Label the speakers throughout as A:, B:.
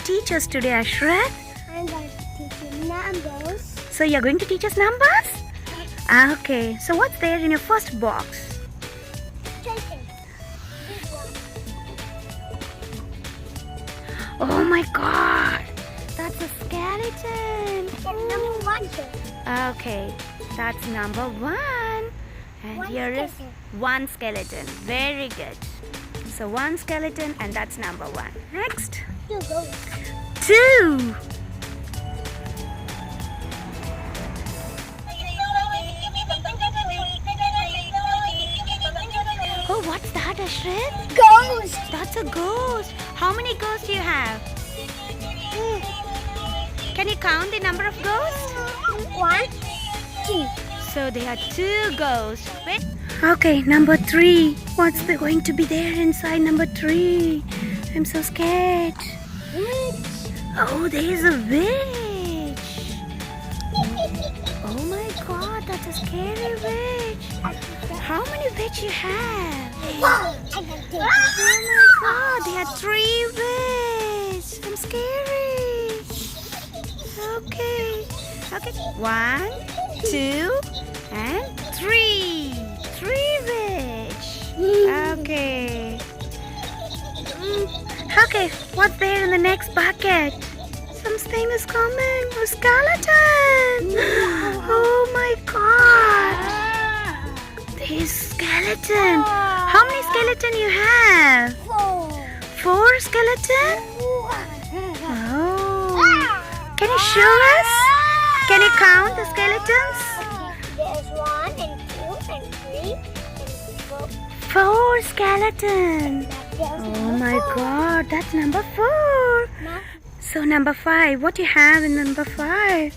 A: teach us today, Ashrith?
B: I'm going to teach you numbers.
A: So you're going to teach us numbers? Okay, so what's there in your first box?
B: Skeleton. This one.
A: Oh my god! That's a skeleton!
B: That's number one.
A: Okay, that's number one. And
B: One
A: here is
B: skeleton.
A: one skeleton. Very good. So one skeleton and that's number one. Next.
B: Two goes.
A: Two. Oh, what's that, Ashrith?
B: Ghost.
A: That's a ghost. How many ghosts do you have? Can you count the number of ghosts?
B: 1, 2.
A: So there are two ghosts. Wait. Okay, number three. What's going to be there inside number three? I'm so scared. Oh, there's a witch. Oh my god, that's a scary witch. How many witches you have? Oh my god, there are three witches. I'm scary. Okay. Okay. 1, 2, and 3. 3 witch. Okay. Okay, what's there in the next bucket? Something is coming. A skeleton. Oh my god. There's skeleton. How many skeleton you have?
B: 4.
A: 4 skeleton? Oh. Can you show us? Can you count the skeletons?
B: There's 1 and 2 and 3 and
A: 4 skeleton.
B: 4.
A: Oh my god, that's number 4. So number 5, what do you have in number 5?
B: I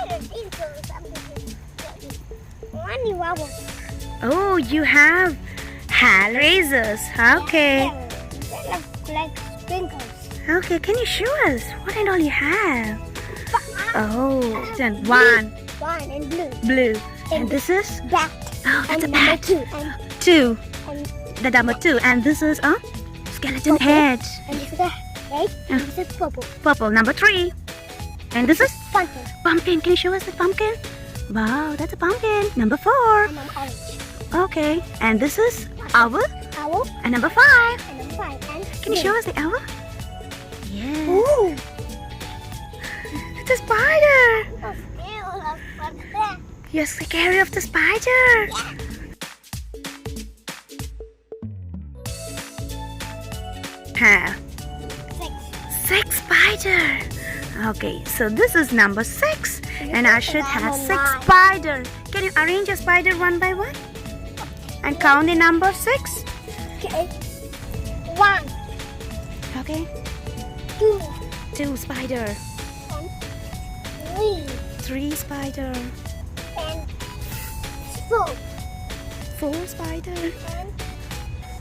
B: don't think so. Something. Only rubber.
A: Oh, you have hair razors. Okay.
B: They look like sprinkles.
A: Okay, can you show us what and all you have? Oh, then 1,
B: 1 and blue.
A: blue. And this is?
B: Bat.
A: Oh, that's a
B: And
A: bat.
B: 2. And
A: 2.
B: and
A: The number 2. And this is a skeleton head.
B: and this is a red. And this is purple.
A: Purple, number 3. And this is?
B: Pumpkin.
A: Pumpkin. Can you show us the pumpkin? Wow, that's a pumpkin. Number 4.
B: And I'm orange.
A: Okay. And this is owl.
B: Owl.
A: And number 5.
B: And I'm 5. And
A: Can you show us the owl? Yeah.
B: Ooh.
A: It's a spider.
B: Oh, ew, what's that?
A: You're scary of the spider. Have 6 spider. Okay, so this is number 6. And Ashrith has 6 spider. Can you arrange your spider one by one? And count the number 6?
B: Okay. 1,
A: Okay.
B: 2,
A: 2 spider.
B: and
A: 3 spider.
B: 3, and 4,
A: 4 spider.
B: and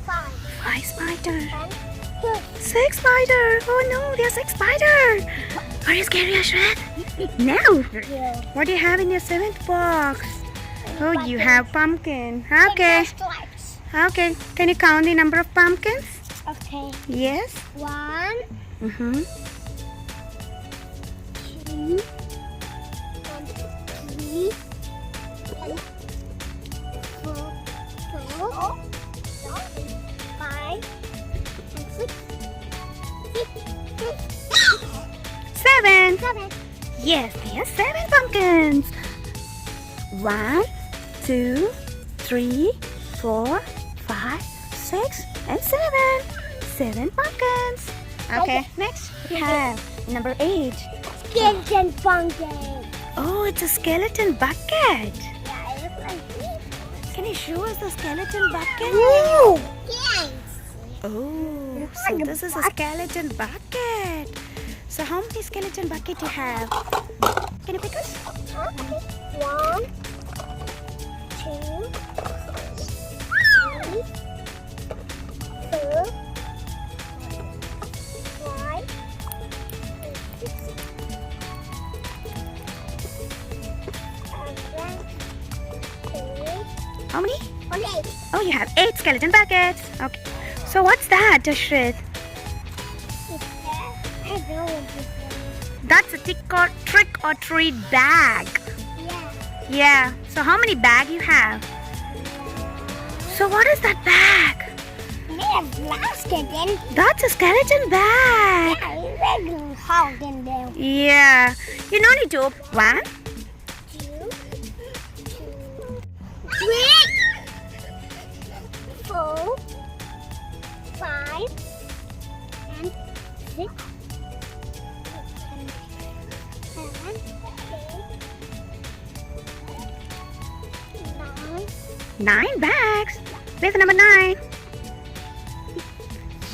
B: 5,
A: 5 spider.
B: and
A: 6 spider. Oh no, there's 6 spider. Are you scary, Ashrith? No.
B: 6.
A: What do you have in your 7th box? Oh, you have pumpkin. Okay.
B: Stripes.
A: Okay. Can you count the number of pumpkins?
B: Okay.
A: Yes.
B: 1,
A: Mm-hmm.
B: 2, and 3, and 4, 5, and 6, 6,
A: 7?
B: 7.
A: Yes, there are 7 pumpkins. 1, 2, 3, 4, 5, 6, and 7. 7 pumpkins. Okay, next we have number 8.
B: Skeleton pumpkin.
A: Oh, it's a skeleton bucket.
B: Yeah, it looks like this.
A: Can you show us the skeleton bucket?
B: Ooh. Yes.
A: Oh, so
B: like a
A: this is a skeleton bucket. So how many skeleton bucket you have? Can you pick us?
B: Okay. 1, 2, 3, 4, 5, 6, 7, 8.
A: How many?
B: Okay.
A: Oh, you have 8 skeleton buckets. Okay. So what's that, Ashrith?
B: I don't know what this is.
A: That's a trick or treat bag.
B: Yeah.
A: Yeah. So how many bag you have? So what is that bag?
B: Made of plastic and
A: That's a skeleton bag.
B: regular hog in there.
A: Yeah. You no need to open. 1,
B: 2, 3, 4, 5, and 6, 7, 8, 9.
A: 9 bags. Where's the number 9?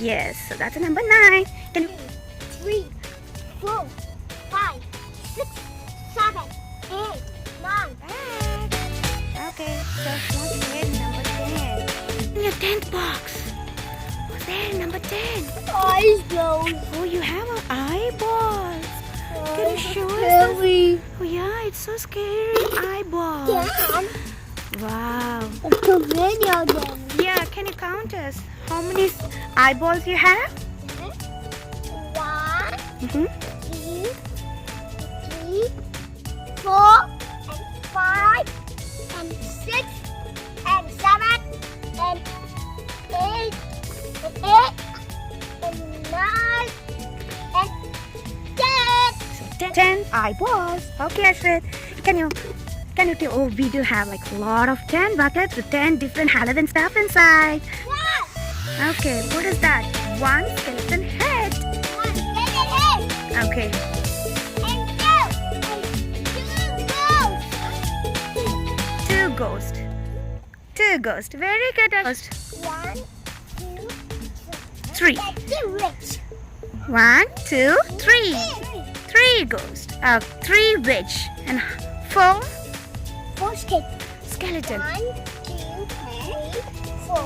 A: Yes. So that's a number 9. Can you
B: 3, 4, 5, 6, 7, 8, 9.
A: Okay, so what's there in number 10? In your 10th box. What's there in number 10?
B: Eyes closed.
A: Oh, you have an eyeballs. Can you show us?
B: Scary.
A: Oh yeah, it's so scary. Eyeballs.
B: Dad,
A: Wow.
B: it's a video game.
A: Yeah, can you count us? How many eyeballs you have?
B: 1,
A: Mm-hmm.
B: 2, 3, 4, and 5, and 6, and 7, and 8, and 9, and 10.
A: So 10 eyeballs. Okay, Ashrith. Can you tell? Oh, we do have like a lot of 10 buckets with 10 different Halloween stuff inside.
B: What?
A: Okay, what is that? 1 skeleton head.
B: 1 skeleton head.
A: Okay.
B: And 2 ghosts.
A: 2 ghosts. Very good. Ghost.
B: 1, 2,
A: 3.
B: That's the rich.
A: 1, 2, 3. 3 ghosts. 3 witch and 4
B: 4
A: skeleton.
B: 1, 2, 3, 4,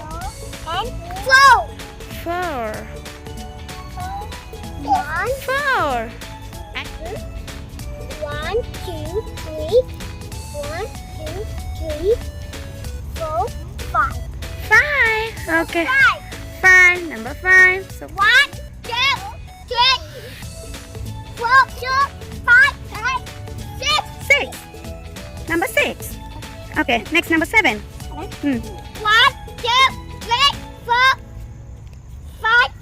B: and 4.
A: 4.
B: 1,
A: 4.
B: 1, 2, 3, 1, 2, 3, 4, 5.
A: 5. Okay.
B: 5.
A: 5. Number 5. So
B: 1, 2, 3, 4, 5, 6.
A: 6. Number 6. Okay. Next number 7.
B: 1, 2, 3, 4, 5,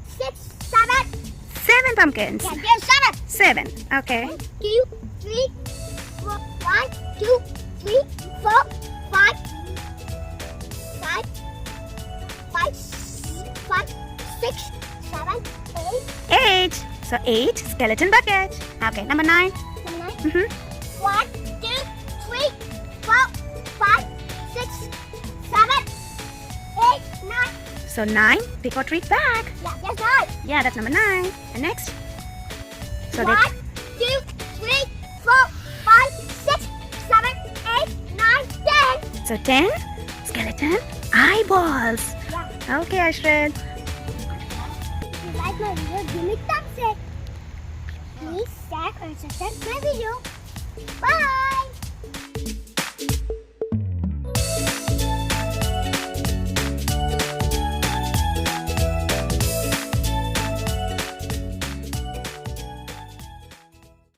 B: 6, 7.
A: 7 pumpkins.
B: Yeah, there's 7.
A: 7. Okay.
B: 1, 2, 3, 4, 1, 2, 3, 4, 5, 5, 5, 6, 7, 8.
A: 8. So 8 skeleton bucket. Okay. Number 9.
B: 9.
A: Mm-hmm.
B: 1, 2, 3, 4, 5, 6, 7, 8, 9.
A: So 9 pick or treat bag.
B: Yeah, that's right.
A: Yeah, that's number 9. And next. So
B: 1, 2, 3, 4, 5, 6, 7, 8, 9, 10.
A: so 10 skeleton eyeballs.
B: Yeah.
A: Okay, Ashrith.
B: If you like my video, give me thumbs up. Please share and subscribe my video. Bye.